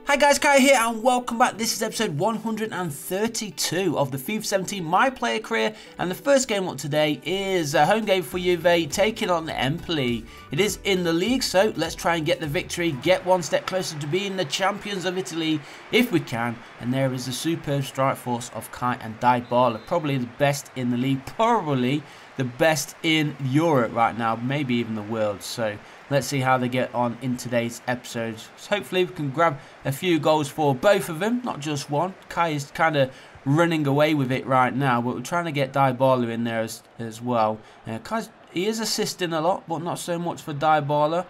Hi guys, Kai here and welcome back. This is episode 132 of the FIFA 17 My Player Career, and the first game up today is a home game for Juve taking on Empoli. It is in the league, so let's try and get the victory, get one step closer to being the champions of Italy if we can. And there is the superb strike force of Kai and Dybala, probably the best in the league, probably the best in Europe right now, maybe even the world. So let's see how they get on in today's episode. So hopefully we can grab a few goals for both of them, not just one. Kai is kind of running away with it right now, but we're trying to get Dybala in there as well. He is assisting a lot, but not so much for Dybala,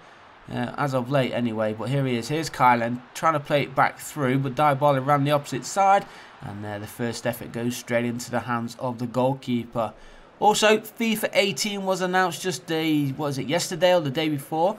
as of late anyway. But here he is. Here's Kylan trying to play it back through, but Dybala ran the opposite side, and there the first effort goes straight into the hands of the goalkeeper. Also, FIFA 18 was announced just yesterday or the day before.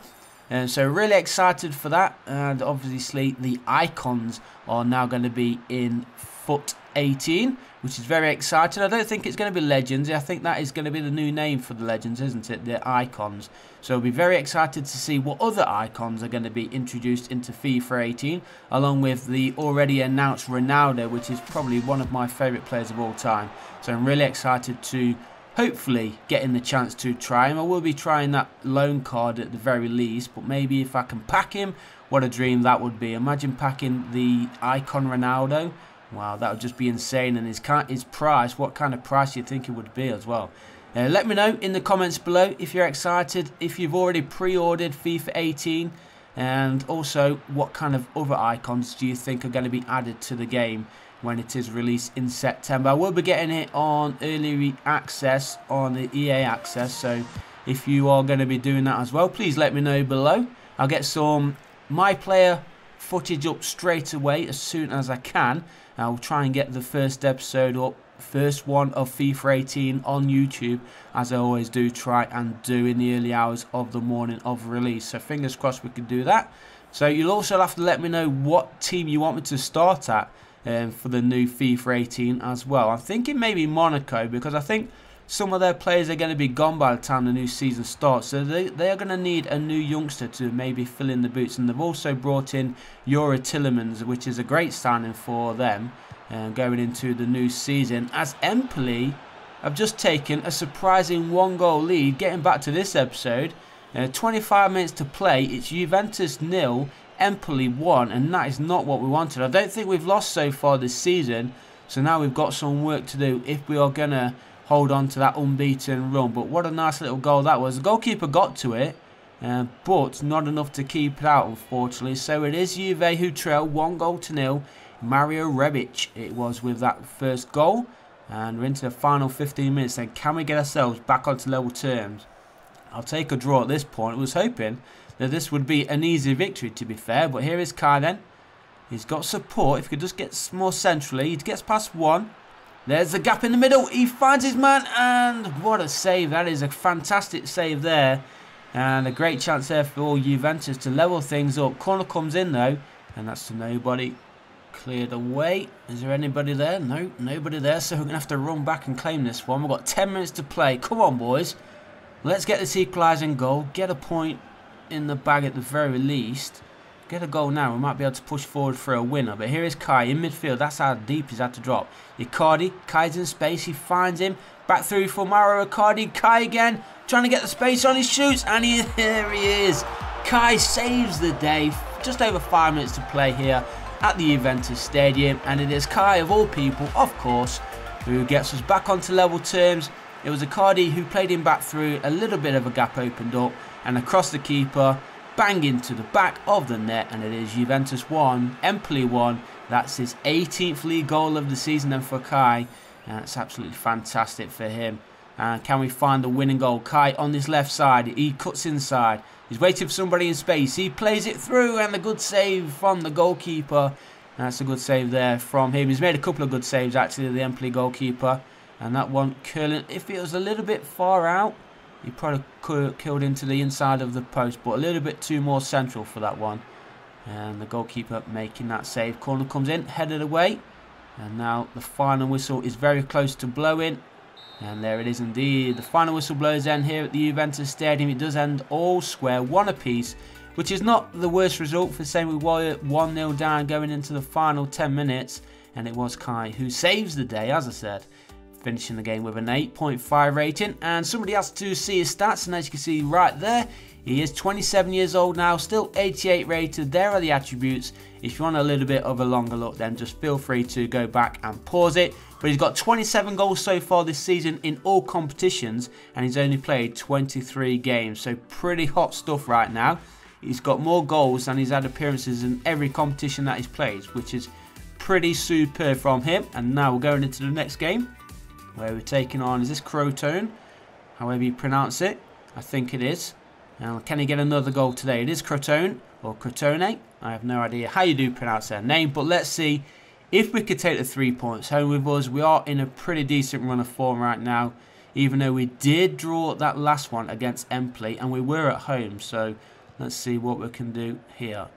And so really excited for that. And obviously the icons are now going to be in FUT 18, which is very exciting. I don't think it's going to be Legends. I think that is going to be the new name for the Legends, isn't it? The icons. So I'll be very excited to see what other icons are going to be introduced into FIFA 18, along with the already announced Ronaldo, which is probably one of my favourite players of all time. So I'm really excited to hopefully getting the chance to try him. I will be trying that loan card at the very least, but maybe if I can pack him, what a dream that would be. Imagine packing the icon Ronaldo. Wow, that would just be insane. And his price, what kind of price do you think it would be as well? Let me know in the comments below if you're excited, if you've already pre-ordered FIFA 18, and also what kind of other icons do you think are going to be added to the game when it is released in September. I will be getting it on early access on the EA access, so if you are going to be doing that as well, please let me know below. I'll get some My Player footage up straight away as soon as I can. I'll try and get the first episode up, first one of FIFA 18 on YouTube, as I always do try and do in the early hours of the morning of release. So fingers crossed we can do that. So you'll also have to let me know what team you want me to start at for the new FIFA 18 as well. I'm thinking maybe Monaco, because I think some of their players are going to be gone by the time the new season starts, so they are going to need a new youngster to maybe fill in the boots. And they've also brought in Yuri Tillemans, which is a great signing for them going into the new season, as Empoli have just taken a surprising 1-goal lead. Getting back to this episode, 25 minutes to play, it's Juventus 0, Empoli 1, and that is not what we wanted. I don't think we've lost so far this season, so now we've got some work to do if we are going to hold on to that unbeaten run. But what a nice little goal that was. The goalkeeper got to it, but not enough to keep it out, unfortunately. So it is Juve who trail 1-0. Mario Rebic it was with that first goal, and we're into the final 15 minutes. Then can we get ourselves back onto level terms? I'll take a draw at this point. I was hoping that this would be an easy victory, to be fair, but here is Kai then. He's got support. If he could just get more centrally, he gets past one. There's the gap in the middle. He finds his man, and what a save. That is a fantastic save there, and a great chance there for Juventus to level things up. Corner comes in though, and that's to nobody. Cleared away. Is there anybody there? No, nobody there, so we're going to have to run back and claim this one. We've got 10 minutes to play. Come on, boys. Let's get this equalising goal. Get a point in the bag at the very least. Get a goal now. We might be able to push forward for a winner. But here is Kai in midfield. That's how deep he's had to drop. Icardi. Kai's in space. He finds him. Back through for Mauro Icardi. Kai again. Trying to get the space on. He shoots. And here he is. Kai saves the day. Just over 5 minutes to play here at the Juventus Stadium. And it is Kai, of all people, of course, who gets us back onto level terms. It was Icardi who played him back through. A little bit of a gap opened up, and across the keeper, bang into the back of the net, and it is Juventus 1, Empoli 1. That's his 18th league goal of the season then for Kai, and that's absolutely fantastic for him. And can we find the winning goal? Kai on this left side, he cuts inside. He's waiting for somebody in space. He plays it through, and a good save from the goalkeeper. And that's a good save there from him. He's made a couple of good saves actually, the Empoli goalkeeper. And that one curling, if it was a little bit far out, he probably could have killed into the inside of the post, but a little bit too more central for that one. And the goalkeeper making that save. Corner comes in, headed away. And now the final whistle is very close to blowing. And there it is indeed. The final whistle blows end here at the Juventus Stadium. It does end all square, one apiece. which is not the worst result for saying we were 1-0 down going into the final 10 minutes. And it was Kai who saves the day, as I said, finishing the game with an 8.5 rating. And somebody has to see his stats, and as you can see right there, he is 27 years old now, still 88 rated. There are the attributes. If you want a little bit of a longer look, then just feel free to go back and pause it. But he's got 27 goals so far this season in all competitions, and he's only played 23 games. So pretty hot stuff right now. He's got more goals than he's had appearances in every competition that he's played, which is pretty superb from him. And now we're going into the next game, where we're taking on, is this Crotone? However you pronounce it, I think it is. Now, can he get another goal today? It is Crotone, or Crotone. I have no idea how you do pronounce their name, but let's see if we could take the 3 points home with us. We are in a pretty decent run of form right now, even though we did draw that last one against Empoli, and we were at home. So let's see what we can do here.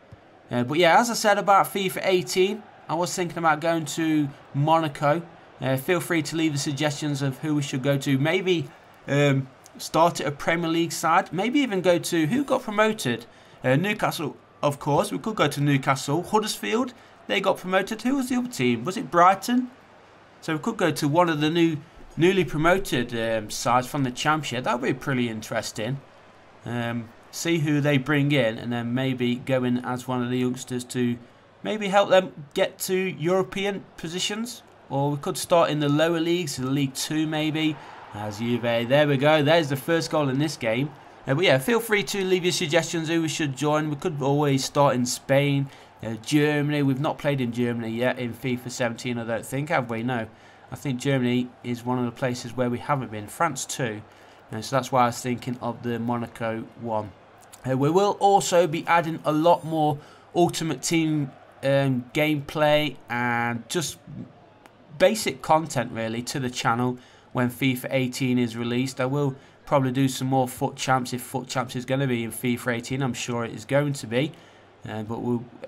But yeah, as I said about FIFA 18, I was thinking about going to Monaco. Feel free to leave the suggestions of who we should go to. Maybe start at a Premier League side. Maybe even go to, who got promoted? Newcastle, of course. We could go to Newcastle. Huddersfield, they got promoted. Who was the other team? Was it Brighton? So we could go to one of the newly promoted sides from the Championship. That would be pretty interesting. See who they bring in, and then maybe go in as one of the youngsters to maybe help them get to European positions. Or we could start in the lower leagues, in League 2 maybe. As Juve, there we go. There's the first goal in this game. But yeah, feel free to leave your suggestions who we should join. We could always start in Spain, Germany. We've not played in Germany yet in FIFA 17, I don't think, have we? No. I think Germany is one of the places where we haven't been. France too. So that's why I was thinking of the Monaco one. We will also be adding a lot more Ultimate Team gameplay and just basic content really to the channel when FIFA 18 is released. I will probably do some more Foot Champs if Foot Champs is going to be in FIFA 18. I'm sure it is going to be. But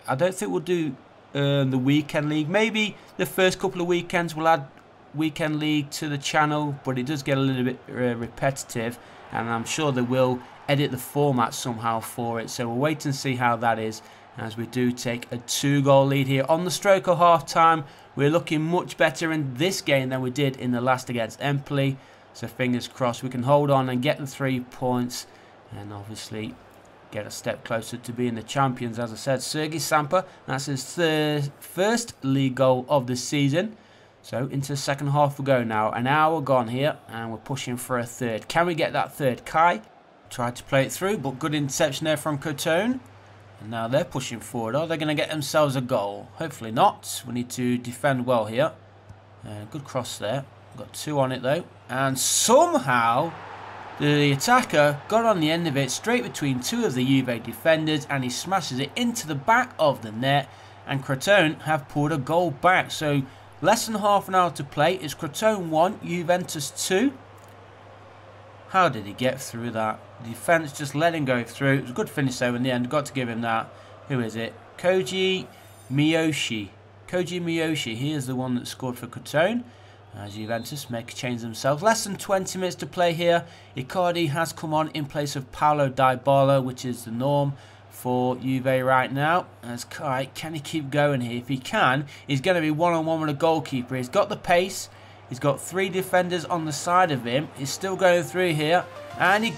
I don't think we'll do the Weekend League. Maybe the first couple of weekends we'll add Weekend League to the channel, but it does get a little bit repetitive, and I'm sure they will edit the format somehow for it. So we'll wait and see how that is, as we do take a 2-goal lead here on the stroke of half time. We're looking much better in this game than we did in the last against Empoli. So fingers crossed we can hold on and get the 3 points, and obviously get a step closer to being the champions. As I said, Sergi Samper, that's his first league goal of the season. So into the second half we go now. An hour gone here, and we're pushing for a third. Can we get that third? Kai tried to play it through, but good interception there from Crotone. And now they're pushing forward. Are they going to get themselves a goal? Hopefully not. We need to defend well here. Good cross there. Got 2 on it though. And somehow the attacker got on the end of it, straight between 2 of the Juve defenders, and he smashes it into the back of the net. And Crotone have pulled a goal back. So less than half an hour to play. It's Crotone 1, Juventus 2. How did he get through that? The defence just let him go through. It was a good finish though in the end. Got to give him that. Who is it? Koji Miyoshi. Koji Miyoshi. He is the one that scored for Crotone. As Juventus make a change themselves. Less than 20 minutes to play here. Icardi has come on in place of Paulo Dybala, which is the norm for Juve right now. As Kai, can he keep going here? If he can, he's going to be one-on-one with a goalkeeper. He's got the pace. He's got 3 defenders on the side of him. He's still going through here. And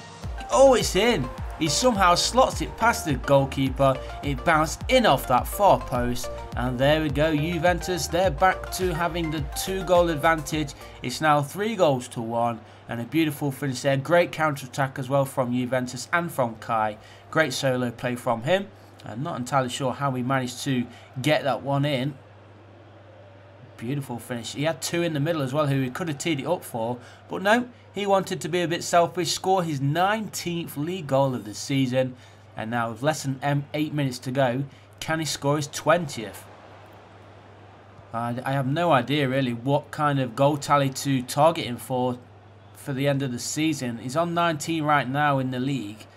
oh, it's in. He somehow slots it past the goalkeeper. It bounced in off that far post. And there we go. Juventus, they're back to having the 2-goal advantage. It's now 3-1. And a beautiful finish there. Great counter-attack as well from Juventus and from Kai. Great solo play from him. I'm not entirely sure how he managed to get that one in. Beautiful finish. He had 2 in the middle as well, who he could have teed it up for. But no, he wanted to be a bit selfish. Score his 19th league goal of the season. And now with less than 8 minutes to go, can he score his 20th? I have no idea really what kind of goal tally to target him for the end of the season. He's on 19 right now in the league.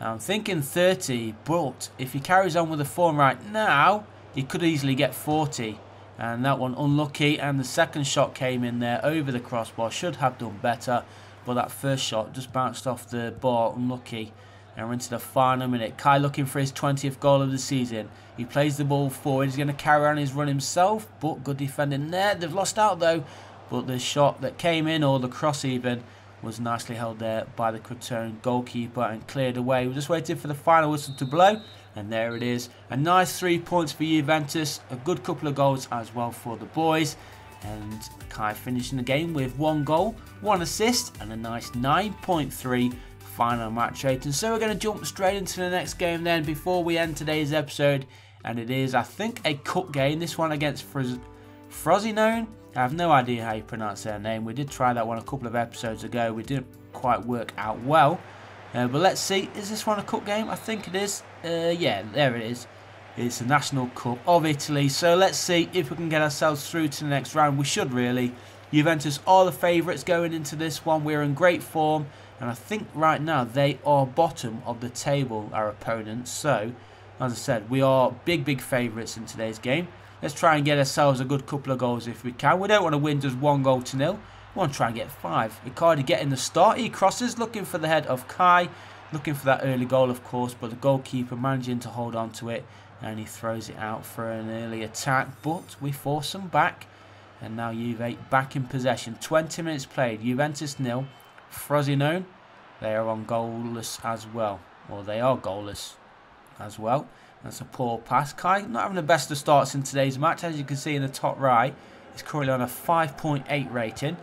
I'm thinking 30, but if he carries on with the form right now, he could easily get 40. And that one unlucky, and the second shot came in there over the crossbar. Should have done better, but that first shot just bounced off the bar, unlucky. And we're into the final minute. Kai looking for his 20th goal of the season. He plays the ball forward. He's going to carry on his run himself. But good defending there. They've lost out though. But the shot that came in, or the cross even, was nicely held there by the Crotone goalkeeper and cleared away. We're just waiting for the final whistle to blow. And there it is. A nice 3 points for Juventus. A good couple of goals as well for the boys. And Kai finishing the game with 1 goal, 1 assist, and a nice 9.3 final match rating. So we're going to jump straight into the next game then before we end today's episode. And it is, I think, a cup game. This one against Frosinone. I have no idea how you pronounce their name. We did try that one a couple of episodes ago. We didn't quite work out well. But let's see. Is this one a cup game? I think it is. Yeah, there it is. It's the National Cup of Italy. So let's see if we can get ourselves through to the next round. We should really. Juventus are the favourites going into this one. We're in great form. And I think right now they are bottom of the table, our opponents. So, as I said, we are big favourites in today's game. Let's try and get ourselves a good couple of goals if we can. We don't want to win just 1-0. We want to try and get 5. Icardi getting the start. He crosses, looking for the head of Kai. Looking for that early goal, of course. But the goalkeeper managing to hold on to it. And he throws it out for an early attack. But we force them back. And now Juve back in possession. 20 minutes played. Juventus 0. Frosinone, they are on goalless as well. Or they are goalless as well. That's a poor pass. Kai not having the best of starts in today's match. As you can see in the top right, he's currently on a 5.8 rating.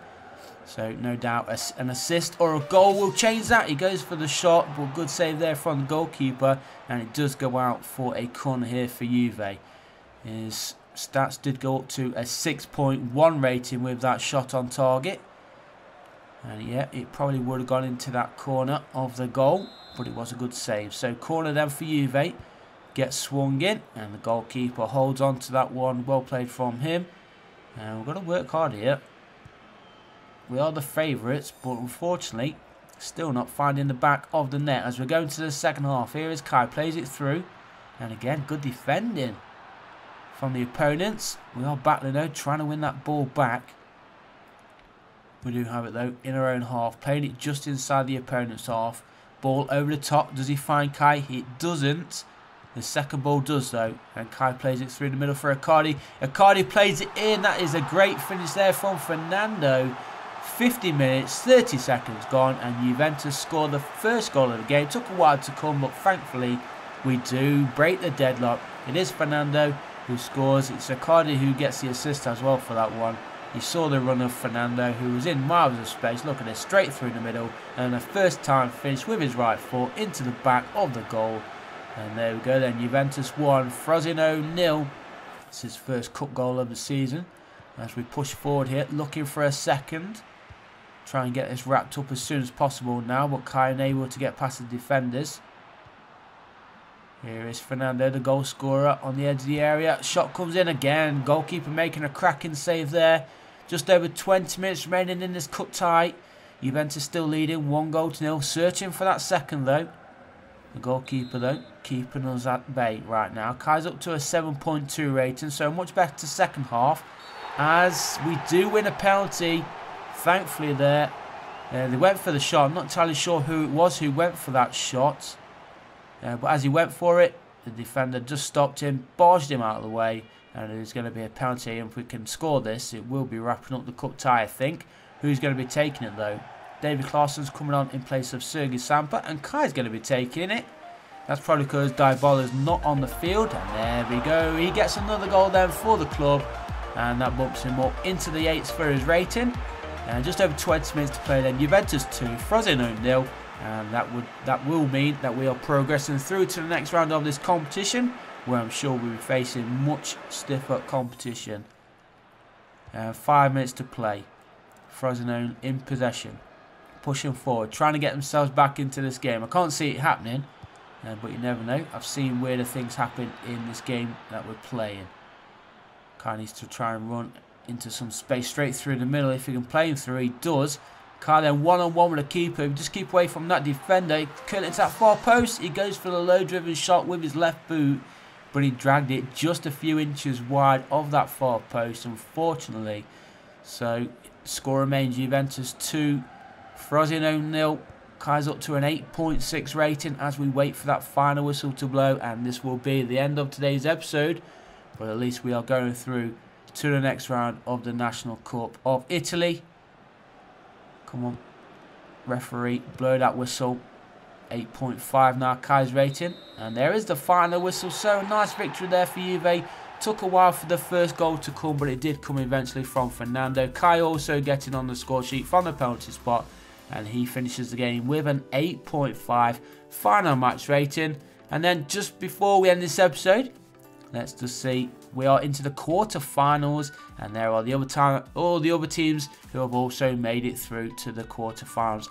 So no doubt an assist or a goal will change that. He goes for the shot, but good save there from the goalkeeper. And it does go out for a corner here for Juve. His stats did go up to a 6.1 rating with that shot on target. And yeah, it probably would have gone into that corner of the goal. But it was a good save. So corner then for Juve. Gets swung in, and the goalkeeper holds on to that one. Well played from him. And we've got to work hard here. We are the favourites, but unfortunately, still not finding the back of the net as we're going to the second half. Here is Kai, plays it through. And again, good defending from the opponents. We are battling though, trying to win that ball back. We do have it though, in our own half. Playing it just inside the opponent's half. Ball over the top. Does he find Kai? It doesn't. The second ball does though, and Kai plays it through the middle for Icardi. Icardi plays it in. That is a great finish there from Fernando. 50 minutes, 30 seconds gone, and Juventus score the first goal of the game. Took a while to come, but thankfully we do break the deadlock. It is Fernando who scores. It's Icardi who gets the assist as well for that one. You saw the run of Fernando, who was in miles of space. Look at this, straight through the middle, and a first time finish with his right foot into the back of the goal. And there we go then, Juventus 1, Frosinone 0. It's his first cup goal of the season. As we push forward here, looking for a second. Try and get this wrapped up as soon as possible now, but Kai unable to get past the defenders. Here is Fernando, the goal scorer, on the edge of the area. Shot comes in again. Goalkeeper making a cracking save there. Just over 20 minutes remaining in this cup tie. Juventus still leading 1-0. Searching for that second though. The goalkeeper though, keeping us at bay right now. Kai's up to a 7.2 rating, so much better second half. As we do win a penalty, thankfully there. They went for the shot. I'm not entirely sure who it was who went for that shot. But as he went for it, the defender just stopped him, barged him out of the way. And it is going to be a penalty. And if we can score this, it will be wrapping up the cup tie, I think. Who's going to be taking it though? David Claessen's coming on in place of Sergei Sampa, and Kai's going to be taking it. That's probably because Dybala's not on the field, and there we go. He gets another goal then for the club, and that bumps him up into the 8s for his rating. And just over 20 minutes to play then. Juventus 2, Frosinone 0, and that will mean that we are progressing through to the next round of this competition, where I'm sure we'll be facing much stiffer competition. 5 minutes to play. Frosinone in possession. Pushing forward, trying to get themselves back into this game. I can't see it happening, but you never know. I've seen weirder things happen in this game that we're playing. Kai needs to try and run into some space straight through the middle. If he can play him through, he does. Kai then one-on-one with the keeper. Just keep away from that defender. He curled into that far post. He goes for the low-driven shot with his left boot, but he dragged it just a few inches wide of that far post, unfortunately. So, score remains Juventus 2. Frosinone 0, Kai's up to an 8.6 rating as we wait for that final whistle to blow, and this will be the end of today's episode, but at least we are going through to the next round of the National Cup of Italy. Come on, referee, blow that whistle. 8.5 now Kai's rating, and there is the final whistle. So nice victory there for Juve. Took a while for the first goal to come, but it did come eventually from Fernando. Kai also getting on the score sheet from the penalty spot, and he finishes the game with an 8.5 final match rating. And then just before we end this episode, let's just see, we are into the quarter-finals, and there are all the other teams who have also made it through to the quarter-finals.